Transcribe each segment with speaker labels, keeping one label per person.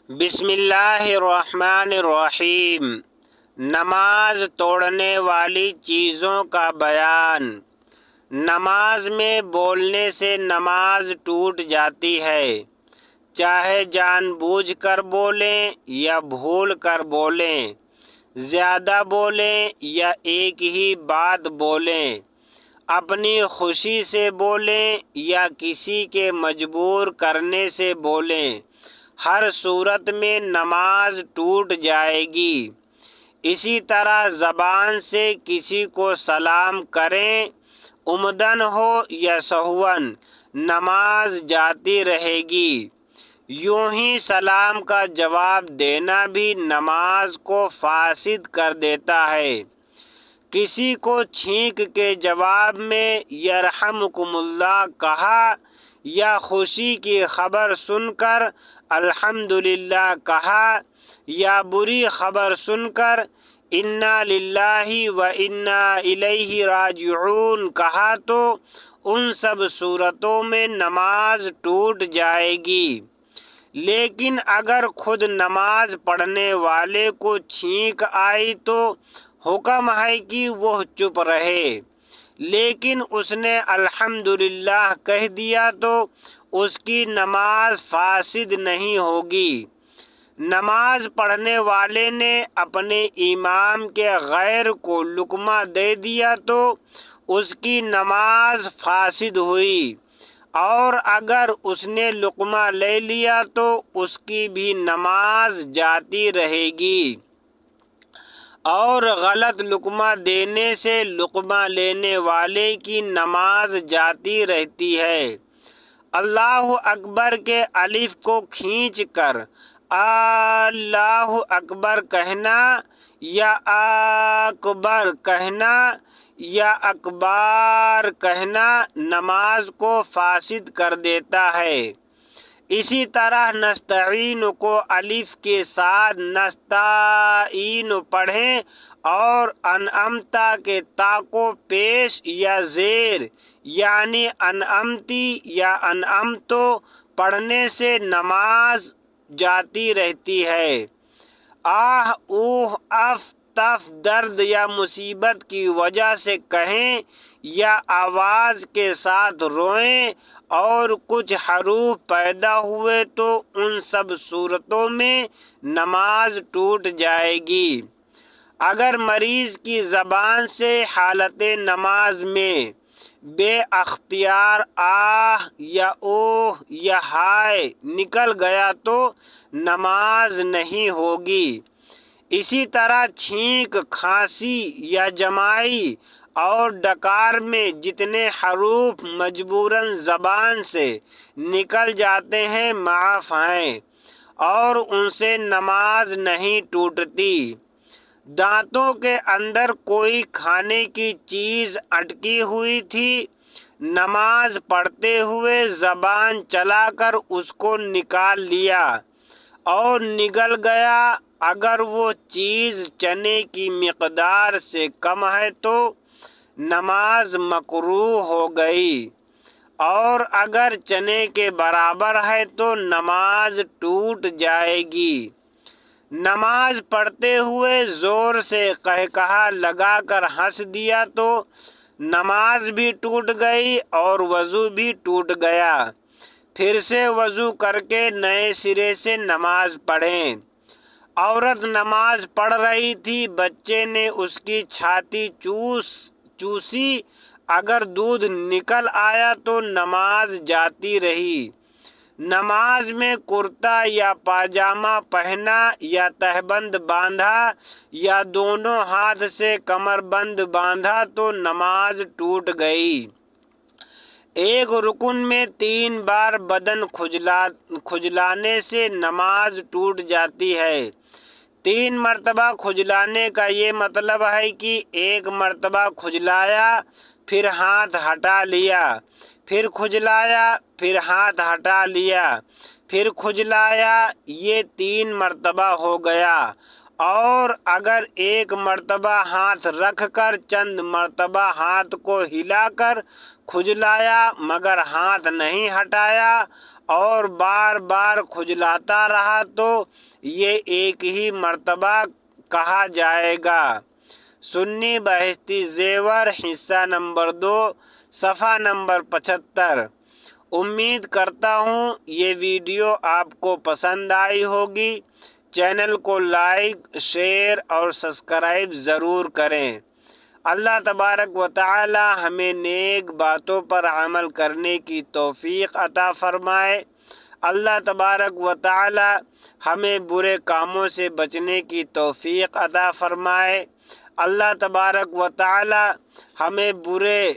Speaker 1: بسم اللہ الرحمن الرحیم۔ نماز توڑنے والی چیزوں کا بیان۔ نماز میں بولنے سے نماز ٹوٹ جاتی ہے، چاہے جان بوجھ کر بولیں یا بھول کر بولیں، زیادہ بولیں یا ایک ہی بات بولیں، اپنی خوشی سے بولیں یا کسی کے مجبور کرنے سے بولیں، ہر صورت میں نماز ٹوٹ جائے گی۔ اسی طرح زبان سے کسی کو سلام کریں، عمدن ہو یا سہون، نماز جاتی رہے گی۔ یوں ہی سلام کا جواب دینا بھی نماز کو فاسد کر دیتا ہے۔ کسی کو چھینک کے جواب میں یرحمکم اللہ کہا یا خوشی کی خبر سن کر الحمدللہ کہا یا بری خبر سن کر انا للہ و انا الیہ راجعون کہا تو ان سب صورتوں میں نماز ٹوٹ جائے گی۔ لیکن اگر خود نماز پڑھنے والے کو چھینک آئی تو حکم ہے کہ وہ چپ رہے، لیکن اس نے الحمدللہ کہہ دیا تو اس کی نماز فاسد نہیں ہوگی۔ نماز پڑھنے والے نے اپنے امام کے غیر کو لقمہ دے دیا تو اس کی نماز فاسد ہوئی، اور اگر اس نے لقمہ لے لیا تو اس کی بھی نماز جاتی رہے گی، اور غلط لقمہ دینے سے لقمہ لینے والے کی نماز جاتی رہتی ہے۔ اللہ اکبر کے الف کو کھینچ کر اللہ اکبر کہنا یا اکبر کہنا یا اکبار کہنا نماز کو فاسد کر دیتا ہے۔ اسی طرح نستعین کو الف کے ساتھ نستعین پڑھیں اور انعمتا کے تا کو پیش یا زیر یعنی انعمتی یا انعمتو پڑھنے سے نماز جاتی رہتی ہے۔ آہ اوہ اف تف درد یا مصیبت کی وجہ سے کہیں یا آواز کے ساتھ روئیں اور کچھ حروف پیدا ہوئے تو ان سب صورتوں میں نماز ٹوٹ جائے گی۔ اگر مریض کی زبان سے حالت نماز میں بے اختیار آہ یا اوہ یا ہائے نکل گیا تو نماز نہیں ہوگی۔ اسی طرح چھینک، کھانسی یا جمائی اور ڈکار میں جتنے حروف مجبوراً زبان سے نکل جاتے ہیں معاف ہیں، اور ان سے نماز نہیں ٹوٹتی۔ دانتوں کے اندر کوئی کھانے کی چیز اٹکی ہوئی تھی، نماز پڑھتے ہوئے زبان چلا کر اس کو نکال لیا اور نگل گیا، اگر وہ چیز چنے کی مقدار سے کم ہے تو نماز مکروہ ہو گئی، اور اگر چنے کے برابر ہے تو نماز ٹوٹ جائے گی۔ نماز پڑھتے ہوئے زور سے قہقہا لگا کر ہنس دیا تو نماز بھی ٹوٹ گئی اور وضو بھی ٹوٹ گیا۔ پھر سے وضو کر کے نئے سرے سے نماز پڑھیں۔ عورت نماز پڑھ رہی تھی، بچے نے اس کی چھاتی چوسی، اگر دودھ نکل آیا تو نماز جاتی رہی۔ نماز میں کرتا یا پاجامہ پہنا یا تہبند باندھا یا دونوں ہاتھ سے کمر بند باندھا تو نماز ٹوٹ گئی۔ ایک رکن میں 3 بار بدن کھجلانے سے نماز ٹوٹ جاتی ہے۔ 3 مرتبہ کھجلانے کا یہ مطلب ہے کہ ایک مرتبہ کھجلایا، پھر ہاتھ ہٹا لیا، پھر کھجلایا، پھر ہاتھ ہٹا لیا، پھر کھجلایا، یہ 3 مرتبہ ہو گیا۔ اور اگر ایک مرتبہ ہاتھ رکھ کر چند مرتبہ ہاتھ کو ہلا کر کھجلایا مگر ہاتھ نہیں ہٹایا اور بار بار کھجلاتا رہا تو یہ ایک ہی مرتبہ کہا جائے گا۔ سنی بہشتی زیور حصہ نمبر 2 صفحہ نمبر 75۔ امید کرتا ہوں یہ ویڈیو آپ کو پسند آئی ہوگی۔ چینل کو لائک، شیئر اور سبسکرائب ضرور کریں۔ اللہ تبارک و تعالی ہمیں نیک باتوں پر عمل کرنے کی توفیق عطا فرمائے۔ اللہ تبارک و تعالی ہمیں برے کاموں سے بچنے کی توفیق عطا فرمائے۔ اللہ تبارک و تعالی ہمیں برے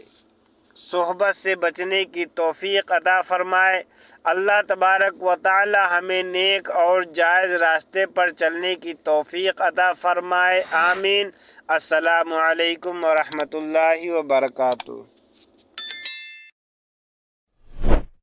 Speaker 1: صحبت سے بچنے کی توفیق عطا فرمائے۔ اللہ تبارک و تعالی ہمیں نیک اور جائز راستے پر چلنے کی توفیق عطا فرمائے۔ آمین۔ السلام علیکم ورحمۃ اللہ وبرکاتہ۔